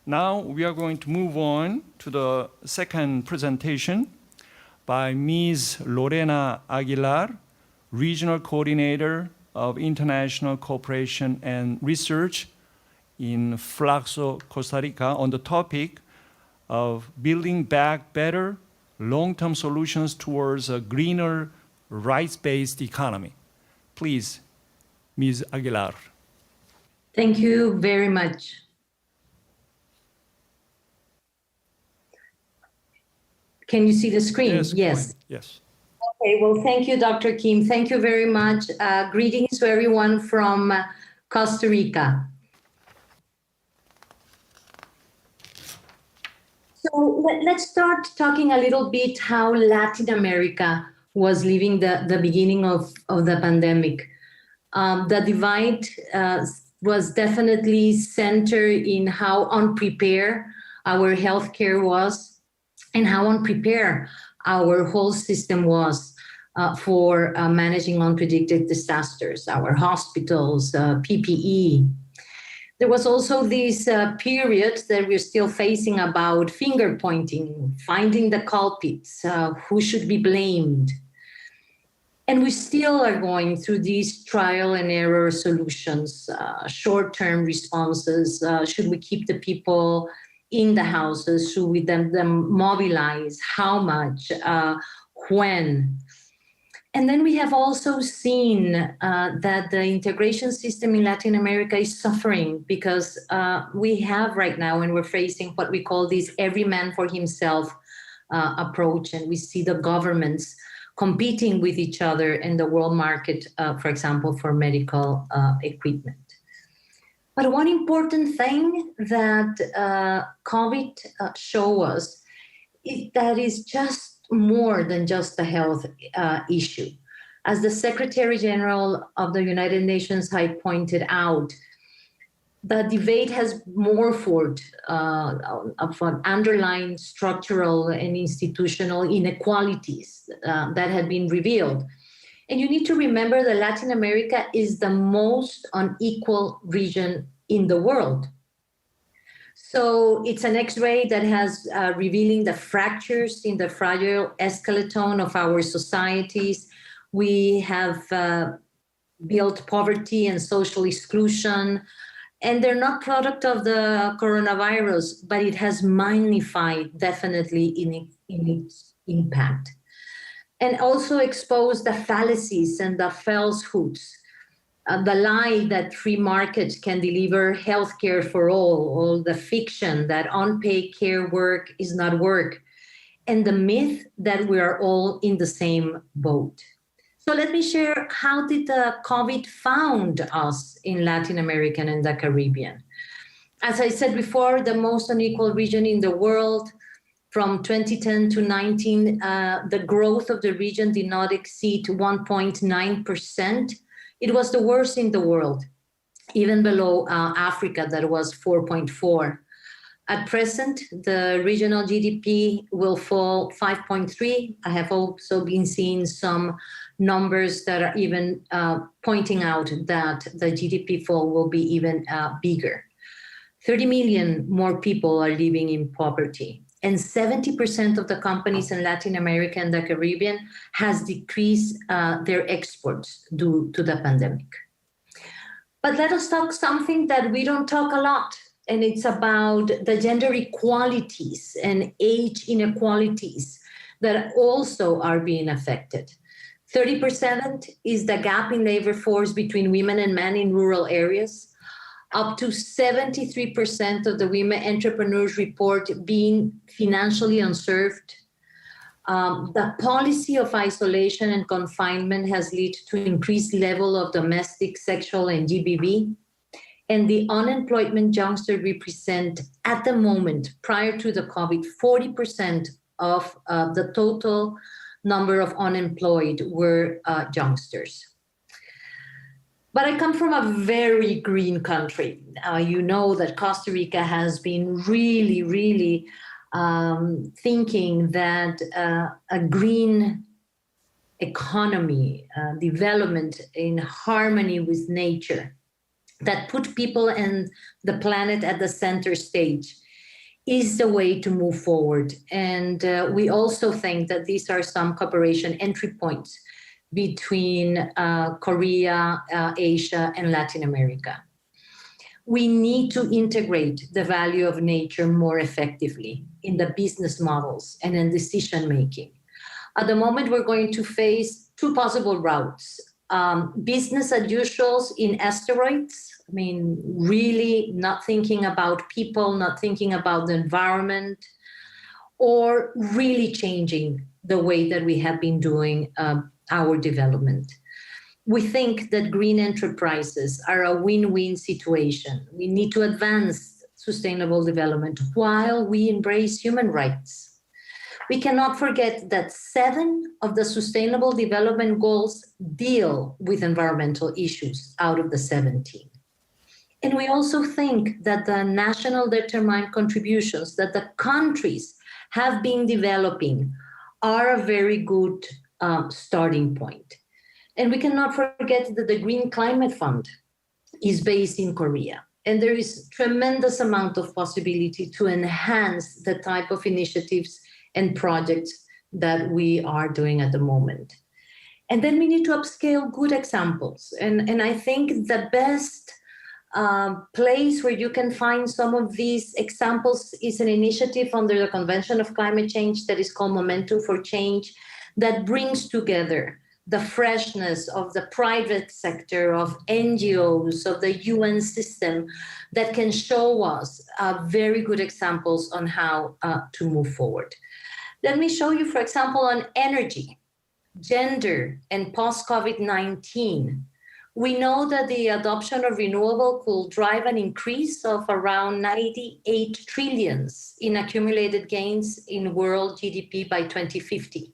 Now we are going to move on to the second presentation by Ms. Lorena Aguilar, Regional Coordinator of International Cooperation and Research in FLACSO, Costa Rica, on the topic of building back better long-term solutions towards a greener, rights-based economy. Please, Ms. Aguilar. Thank you very much. Can you see the screen? Yes. Yes. Okay, well, thank you, Dr. Kim. Thank you very much. Greetings to everyone from Costa Rica. So let's start talking a little bit how Latin America was living the beginning of the pandemic. The divide was definitely centered in how unprepared our healthcare was and how unprepared our whole system was for managing unpredicted disasters, our hospitals, PPE. There was also this period that we're still facing about finger pointing, finding the culprits, who should be blamed. And we still are going through these trial and error solutions, short-term responses. Should we keep the people in the houses? Should we them mobilize? How much? When? And then we have also seen that the integration system in Latin America is suffering because we have right now, and we're facing what we call this every man for himself approach. And we see the governments competing with each other in the world market, for example, for medical equipment. But one important thing that COVID showed us is that it's just more than just a health issue. As the Secretary General of the United Nations had pointed out, the debate has morphed of underlying structural and institutional inequalities that had been revealed. And you need to remember that Latin America is the most unequal region in the world. So it's an X-ray that has revealing the fractures in the fragile skeleton of our societies. We have built poverty and social exclusion, and they're not product of the coronavirus, but it has magnified definitely in its impact. And also exposed the fallacies and the falsehoods. The lie that free markets can deliver healthcare for all the fiction that unpaid care work is not work, and the myth that we are all in the same boat. So let me share how did the COVID found us in Latin America and the Caribbean. As I said before, the most unequal region in the world. From 2010 to 19, the growth of the region did not exceed 1.9%. It was the worst in the world, even below Africa, that was 4.4. At present, the regional GDP will fall 5.3. I have also been seeing some numbers that are even pointing out that the GDP fall will be even bigger. 30 million more people are living in poverty. And 70% of the companies in Latin America and the Caribbean has decreased their exports due to the pandemic. But let us talk something that we don't talk a lot, and it's about the gender inequalities and age inequalities that also are being affected. 30% is the gap in labor force between women and men in rural areas. Up to 73% of the women entrepreneurs report being financially unserved. The policy of isolation and confinement has led to increased level of domestic, sexual, and GBV. And the unemployment youngsters represent, at the moment, prior to the COVID, 40% of the total number of unemployed were youngsters. But I come from a very green country. You know that Costa Rica has been really thinking that a green economy, development in harmony with nature, that put people and the planet at the center stage, is the way to move forward. And we also think that these are some cooperation entry points between Korea, Asia, and Latin America. We need to integrate the value of nature more effectively in the business models and in decision making. At the moment, we're going to face two possible routes. Business as usual in asteroids. I mean, really not thinking about people, not thinking about the environment, or really changing the way that we have been doing our development. We think that green enterprises are a win-win situation. We need to advance sustainable development while we embrace human rights. We cannot forget that 7 of the Sustainable Development Goals deal with environmental issues out of the 17. And we also think that the national determined contributions that the countries have been developing are a very good starting point. And we cannot forget that the Green Climate Fund is based in Korea. And there is tremendous amount of possibility to enhance the type of initiatives and projects that we are doing at the moment. And then we need to upscale good examples. And I think the best place where you can find some of these examples is an initiative under the Convention of Climate Change that is called Momentum for Change, that brings together the freshness of the private sector, of NGOs, of the UN system, that can show us very good examples on how to move forward. Let me show you, for example, on energy, gender, and post-COVID-19. We know that the adoption of renewable could drive an increase of around 98 trillions in accumulated gains in world GDP by 2050.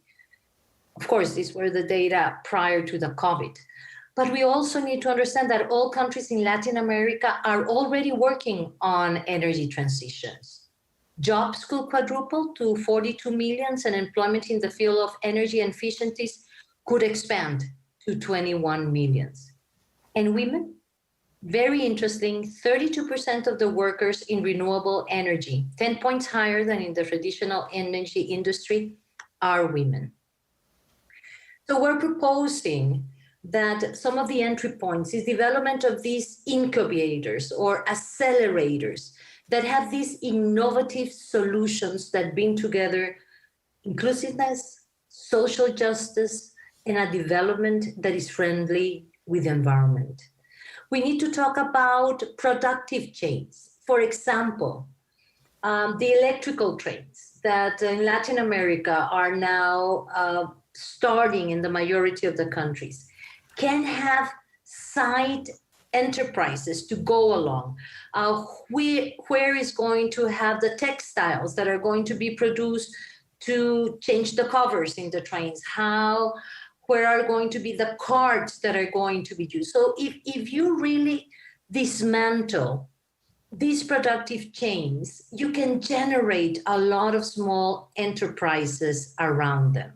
Of course, these were the data prior to the COVID. But we also need to understand that all countries in Latin America are already working on energy transitions. Jobs could quadruple to 42 million, and employment in the field of energy and efficiencies could expand to 21 million. And women, very interesting, 32% of the workers in renewable energy, 10 points higher than in the traditional energy industry, are women. So we're proposing that some of the entry points is development of these incubators or accelerators that have these innovative solutions that bring together inclusiveness, social justice, and a development that is friendly with the environment. We need to talk about productive chains. For example, the electrical trains that in Latin America are now starting in the majority of the countries can have side enterprises to go along. Where is going to have the textiles that are going to be produced to change the covers in the trains? Where are going to be the cards that are going to be used? So if you really dismantle these productive chains, you can generate a lot of small enterprises around them.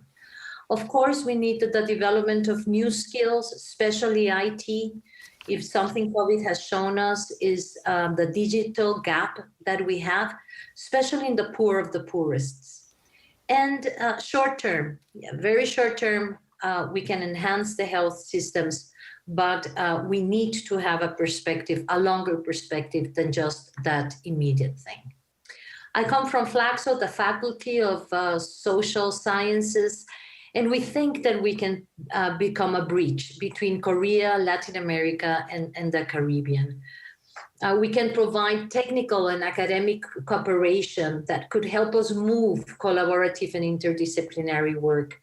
Of course, we need the development of new skills, especially IT. If something COVID has shown us is the digital gap that we have, especially in the poor of the poorest. And short term, very short term, we can enhance the health systems, but we need to have a perspective, a longer perspective than just that immediate thing. I come from FLACSO, the Faculty of Social Sciences, and we think that we can become a bridge between Korea, Latin America, and the Caribbean. We can provide technical and academic cooperation that could help us move collaborative and interdisciplinary work.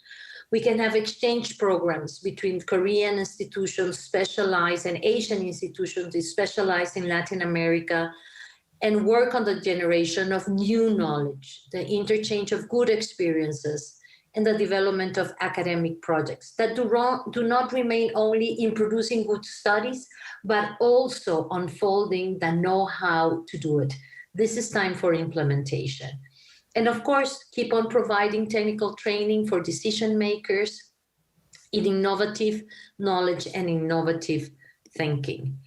We can have exchange programs between Korean institutions specialized and Asian institutions specialized in Latin America, and work on the generation of new knowledge, the interchange of good experiences, and the development of academic projects that do not remain only in producing good studies, but also unfolding the know-how to do it. This is time for implementation. And of course, keep on providing technical training for decision makers in innovative knowledge and innovative thinking.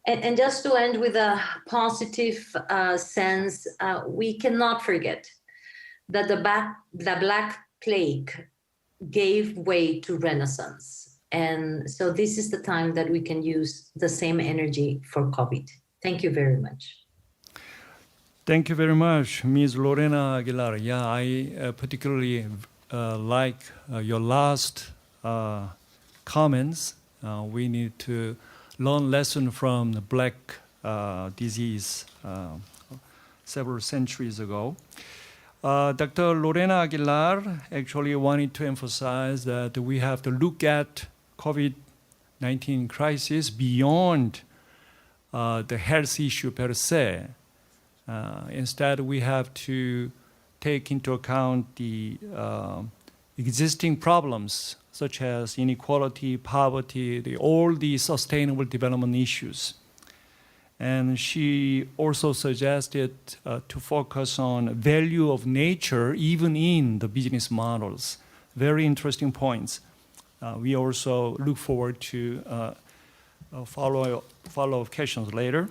And just to end with a positive sense, we cannot forget that the Black Plague gave way to Renaissance. And so this is the time that we can use the same energy for COVID. Thank you very much. Thank you very much, Ms. Lorena Aguilar. Yeah, I particularly like your last comments. We need to learn lesson from the Black disease several centuries ago. Dr. Lorena Aguilar actually wanted to emphasize that we have to look at COVID-19 crisis beyond the health issue per se. Instead, we have to take into account the existing problems such as inequality, poverty, all the sustainable development issues. And she also suggested to focus on value of nature even in the business models. Very interesting points. We also look forward to follow-up questions later.